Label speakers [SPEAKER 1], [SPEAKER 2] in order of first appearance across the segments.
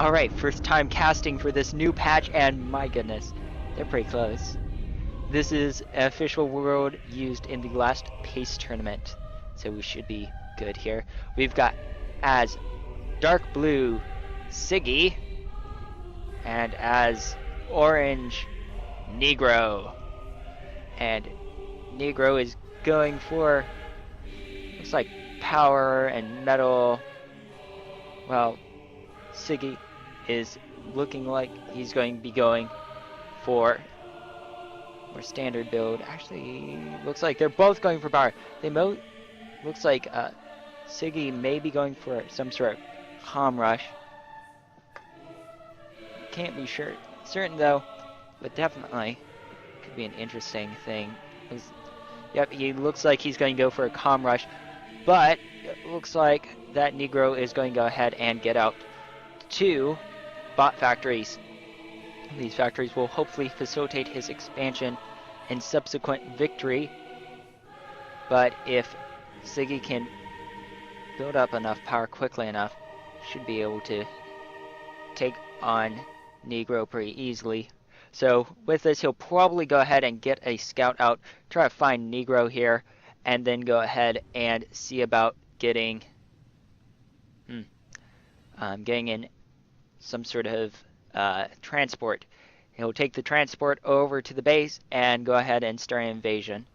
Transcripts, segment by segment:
[SPEAKER 1] Alright, first time casting for this new patch, and my goodness, they're pretty close. This is an official world used in the last PACE tournament, so we should be good here. We've got as dark blue Siggy, and as orange Negro. And Negro is going for, looks like power and metal. Well, Siggy is looking like he's going to be going for more standard build. Actually, looks like they're both going for power. Looks like Siggy may be going for some sort of calm rush. Can't be certain though, but definitely could be an interesting thing. Yep, he looks like he's going to go for a calm rush, but it looks like that Negro is going to go ahead and get out 2 bot factories. These factories will hopefully facilitate his expansion and subsequent victory. But if Siggy can build up enough power quickly enough, should be able to take on Negro pretty easily. So with this, he'll probably go ahead and get a scout out, try to find Negro here, and then go ahead and see about getting in some sort of transport. He'll take the transport over to the base and go ahead and start an invasion.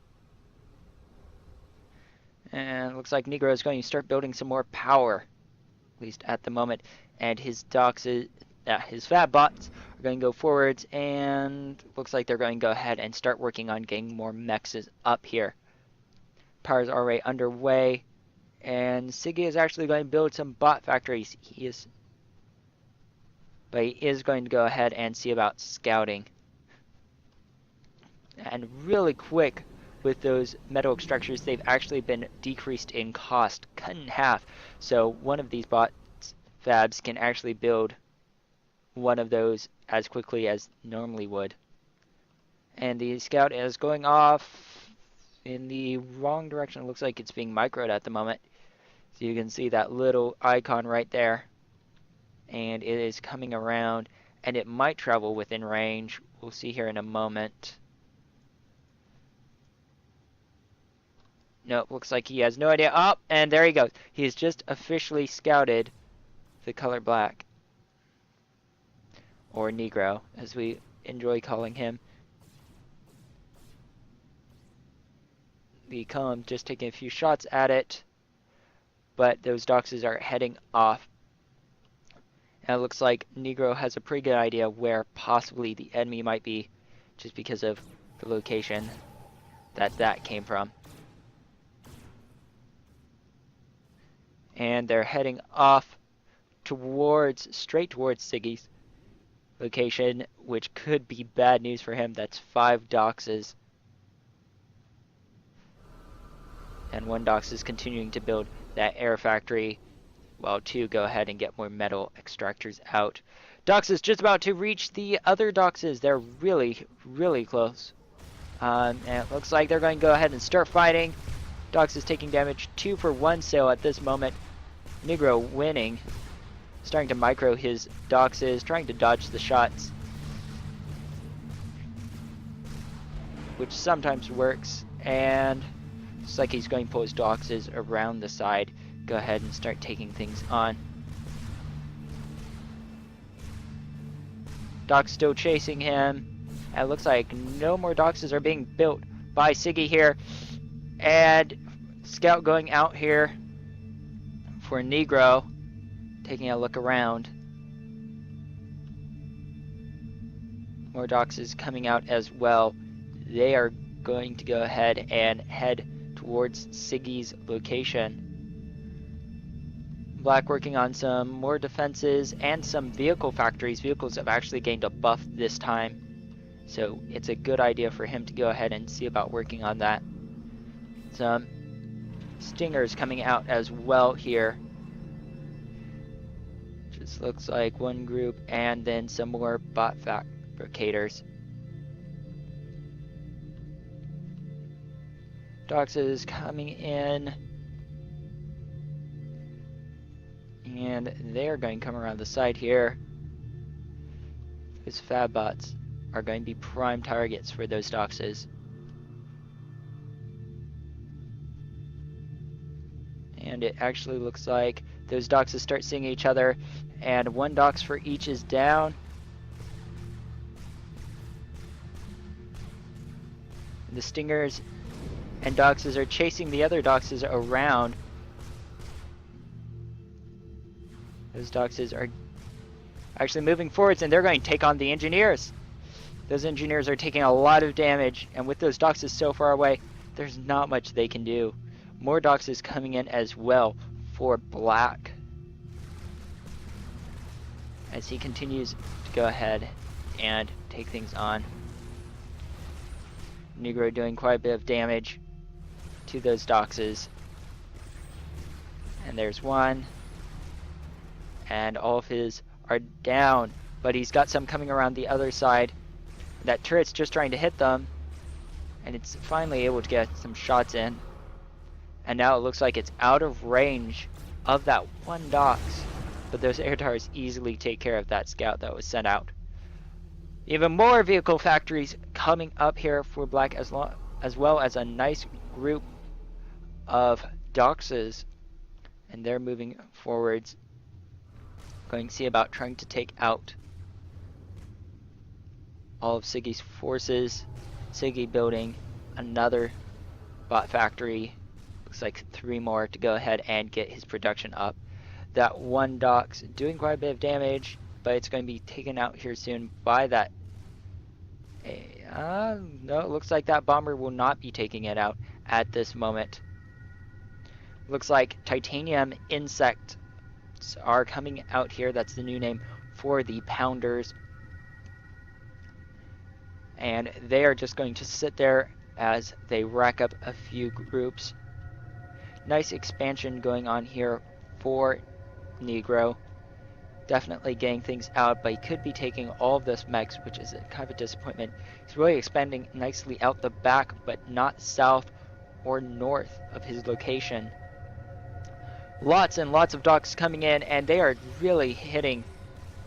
[SPEAKER 1] And it looks like Negro is going to start building some more power, at least at the moment. And his his fab bots are going to go forwards, and looks like they're going to go ahead and start working on getting more mechs up here. Power is already underway, and Siggy is actually going to build some bot factories. But he is going to go ahead and see about scouting. And really quick with those metal structures, they've actually been decreased in cost, cut in half. So one of these bot fabs can actually build one of those as quickly as normally would. And the scout is going off in the wrong direction. It looks like it's being microed at the moment. So you can see that little icon right there. And it is coming around, and it might travel within range. We'll see here in a moment. Nope, looks like he has no idea. Oh, and there he goes. He has just officially scouted the color black. Or Negro, as we enjoy calling him. The column just taking a few shots at it, but those doxes are heading off. And it looks like Negro has a pretty good idea where possibly the enemy might be, just because of the location that came from. And they're heading off straight towards Siggy's location, which could be bad news for him. That's 5 doxes. And 1 dox is continuing to build that air factory, while 2 go ahead and get more metal extractors out. Dox is just about to reach the other doxes. They're really, really close. And it looks like they're going to go ahead and start fighting. Dox is taking damage 2 for 1 sale at this moment. Negro winning. Starting to micro his doxes, trying to dodge the shots, which sometimes works. And looks like he's going to pull his doxes around the side. Go ahead and start taking things on. Doc's still chasing him. And it looks like no more doxes are being built by Siggy here. And scout going out here for Negro, taking a look around. More doxes coming out as well. They are going to go ahead and head towards Siggy's location. Black working on some more defenses and some vehicle factories. Vehicles have actually gained a buff this time, so it's a good idea for him to go ahead and see about working on that. Some stingers coming out as well here. Just looks like one group, and then some more bot fabricators. Doxes coming in, and they're going to come around the side here. Those fab bots are going to be prime targets for those doxes. And it actually looks like those doxes start seeing each other, and one dox for each is down. The stingers and doxes are chasing the other doxes around. Those doxes are actually moving forwards, and they're going to take on the engineers. Those engineers are taking a lot of damage, and with those doxes so far away, there's not much they can do. More doxes coming in as well for Black, as he continues to go ahead and take things on. Negro doing quite a bit of damage to those doxes. And there's one. And all of his are down, but he's got some coming around the other side. That turret's just trying to hit them, and it's finally able to get some shots in. And now it looks like it's out of range of that one dox, but those air towers easily take care of that scout that was sent out. Even more vehicle factories coming up here for Black, as well as a nice group of doxes, and they're moving forwards, going to see about trying to take out all of Siggy's forces. Siggy building another bot factory. Looks like 3 more to go ahead and get his production up. That one dox doing quite a bit of damage, but it's going to be taken out here soon by that. No, it looks like that bomber will not be taking it out at this moment. Looks like titanium insects are coming out here. That's the new name for the pounders. And they are just going to sit there as they rack up a few groups. Nice expansion going on here for Negro. Definitely getting things out, but he could be taking all of those mechs, which is kind of a disappointment. He's really expanding nicely out the back, but not south or north of his location. Lots and lots of dogs coming in, and they are really hitting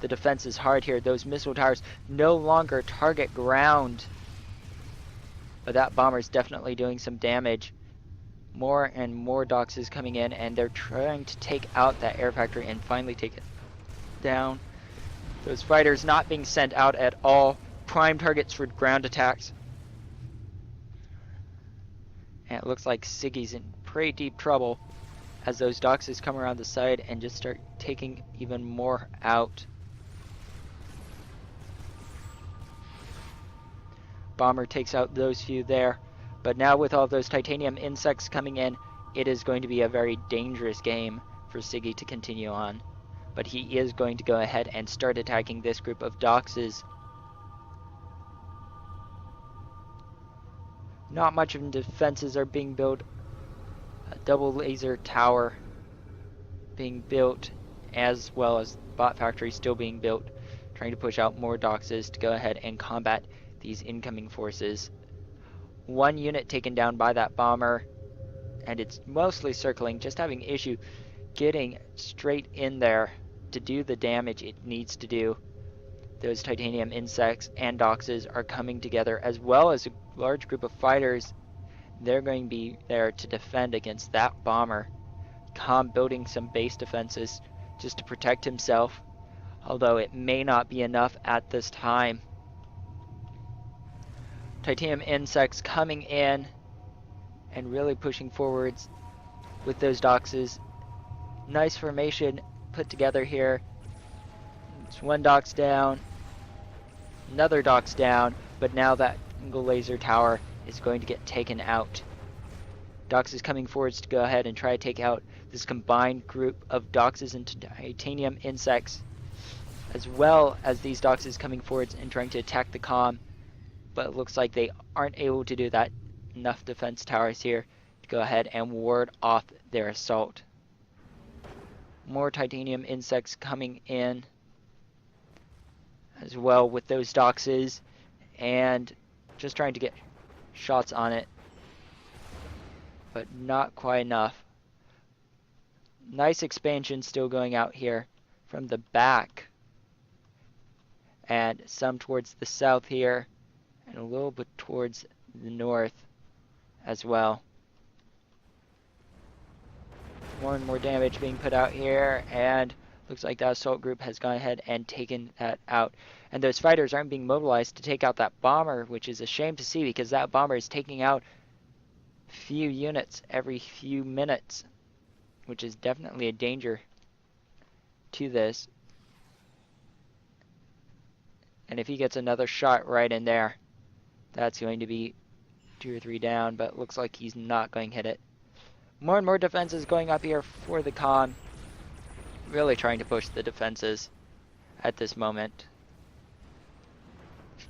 [SPEAKER 1] the defenses hard here. Those missile towers no longer target ground, but that bomber's definitely doing some damage. More and more doxes coming in, and they're trying to take out that air factory and finally take it down. Those fighters not being sent out at all. Prime targets for ground attacks. And it looks like Siggy's in pretty deep trouble as those doxes come around the side and just start taking even more out. Bomber takes out those few there. But now with all of those titanium insects coming in, it is going to be a very dangerous game for Siggy to continue on. But he is going to go ahead and start attacking this group of doxes. Not much of defenses are being built. A double laser tower being built, as well as bot factory still being built, trying to push out more doxes to go ahead and combat these incoming forces. One unit taken down by that bomber, and it's mostly circling, just having issue getting straight in there to do the damage it needs to do. Those titanium insects and doxes are coming together, as well as a large group of fighters. They're going to be there to defend against that bomber. Com building some base defenses just to protect himself, although it may not be enough at this time. Titanium insects coming in and really pushing forwards with those doxes. Nice formation put together here. It's one dox down, another dox down, but now that single laser tower is going to get taken out. Dox is coming forwards to go ahead and try to take out this combined group of doxes and titanium insects, as well as these doxes coming forwards and trying to attack the comm. But it looks like they aren't able to do that. Enough defense towers here to go ahead and ward off their assault. More titanium insects coming in as well with those doxes, and just trying to get shots on it, but not quite enough. Nice expansion still going out here from the back, and some towards the south here, and a little bit towards the north as well. More and more damage being put out here, and looks like that assault group has gone ahead and taken that out. And those fighters aren't being mobilized to take out that bomber, which is a shame to see because that bomber is taking out few units every few minutes, which is definitely a danger to this. And if he gets another shot right in there, that's going to be 2 or 3 down, but it looks like he's not going to hit it. More and more defenses going up here for the con. Really trying to push the defenses at this moment.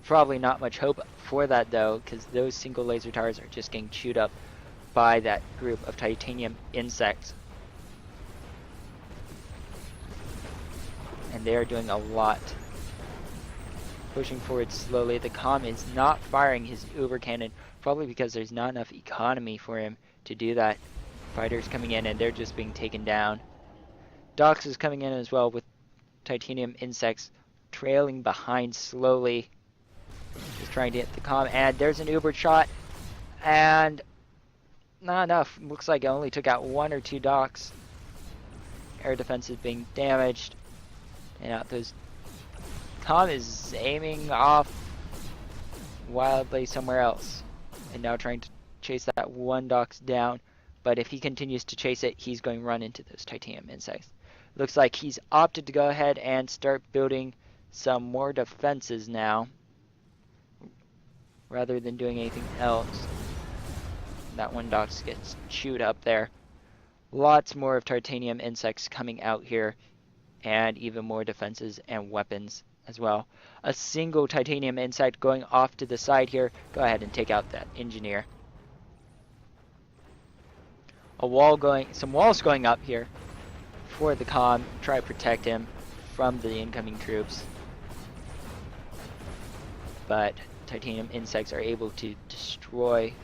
[SPEAKER 1] Probably not much hope for that though, because those single laser towers are just getting chewed up by that group of titanium insects. And they are doing a lot. Pushing forward slowly. The comm is not firing his uber cannon, probably because there's not enough economy for him to do that. Fighters coming in and they're just being taken down. Dox is coming in as well with titanium insects trailing behind slowly. Just trying to hit the comm, and there's an uber shot, and not enough. Looks like it only took out 1 or 2 Dox. Air defense is being damaged, and out those. Comm is aiming off wildly somewhere else, and now trying to chase that 1 Dox down. But if he continues to chase it, he's going to run into those titanium insects. Looks like he's opted to go ahead and start building some more defenses now, rather than doing anything else. That 1 Dox gets chewed up there. Lots more of titanium insects coming out here, and even more defenses and weapons as well. A single titanium insect going off to the side here. Go ahead and take out that engineer. Some walls going up here for the comm. Try to protect him from the incoming troops. But titanium insects are able to destroy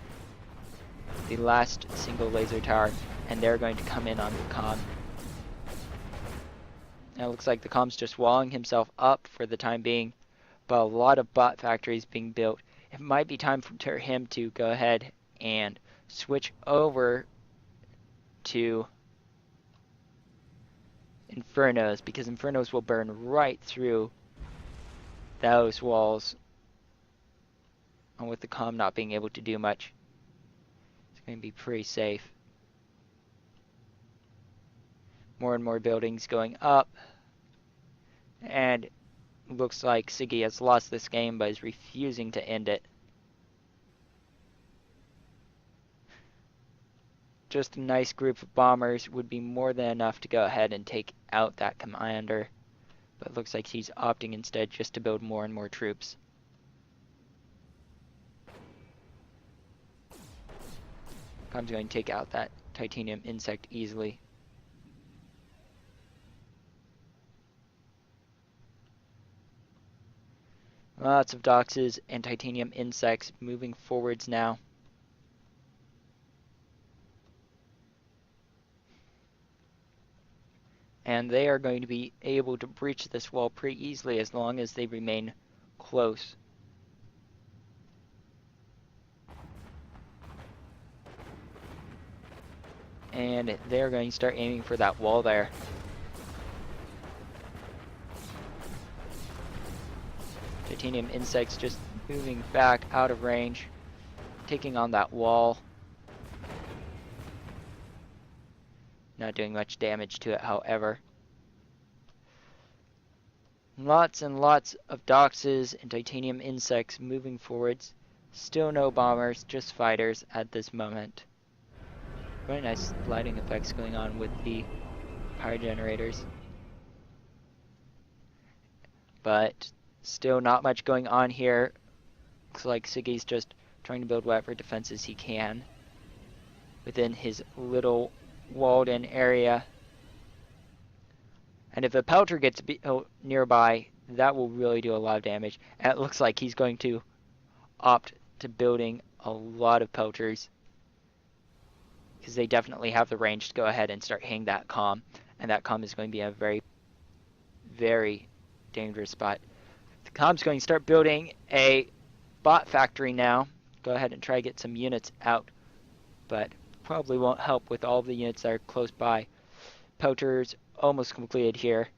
[SPEAKER 1] the last single laser tower, and they're going to come in on the comm. Now it looks like the comm's just walling himself up for the time being, but a lot of bot factories being built. It might be time for him to go ahead and switch over to Infernos, because Infernos will burn right through those walls, and with the comm not being able to do much, it's going to be pretty safe. More and more buildings going up, and looks like Siggy has lost this game but is refusing to end it. Just a nice group of bombers would be more than enough to go ahead and take out that commander, but it looks like he's opting instead just to build more and more troops. I'm going to take out that titanium insect easily. Lots of Doxes and titanium insects moving forwards now. And they are going to be able to breach this wall pretty easily as long as they remain close. And they're going to start aiming for that wall there. Titanium insects just moving back out of range, taking on that wall. Not doing much damage to it, however. Lots and lots of Doxes and titanium insects moving forwards. Still no bombers, just fighters at this moment. Very nice lighting effects going on with the power generators. But still not much going on here. Looks like Siggy's just trying to build whatever defenses he can within his little walled-in area. And if a pelter gets nearby, that will really do a lot of damage. And it looks like he's going to opt to building a lot of pelters, because they definitely have the range to go ahead and start hitting that comm. And that comm is going to be a very, very dangerous spot. The Com's going to start building a bot factory now. Go ahead and try to get some units out, but probably won't help with all the units that are close by. Poacher's almost completed here,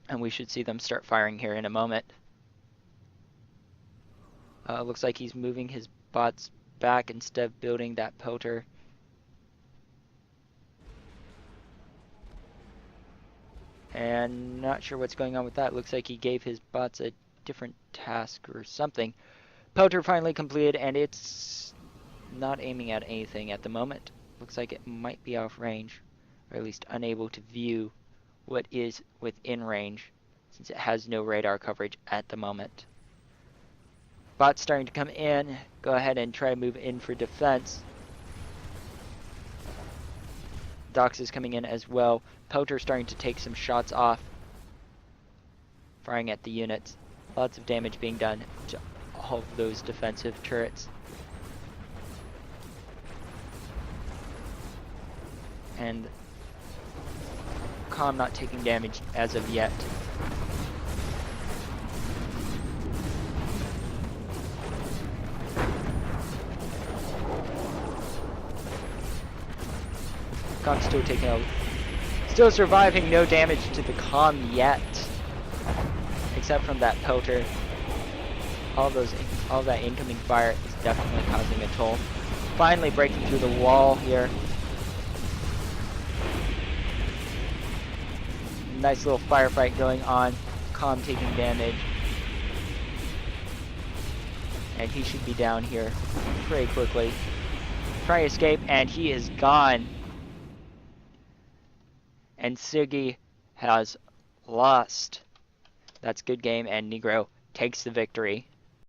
[SPEAKER 1] and we should see them start firing here in a moment. Looks like he's moving his bots back instead of building that poacher. And not sure what's going on with that. Looks like he gave his bots a different task or something. Poacher finally completed, and it's not aiming at anything at the moment. Looks like it might be off range, or at least unable to view what is within range, since it has no radar coverage at the moment. Bot's starting to come in. Go ahead and try to move in for defense. Dox is coming in as well. Poacher starting to take some shots off, firing at the units. Lots of damage being done to all of those defensive turrets. And Com not taking damage as of yet. Com's still taking a... Still surviving, no damage to the Com yet. Except from that poacher. All that incoming fire is definitely causing a toll. Finally breaking through the wall here. Nice little firefight going on. Com taking damage. And he should be down here pretty quickly. Try to escape, and he is gone. And Siggy has lost. That's good game, and Negro takes the victory.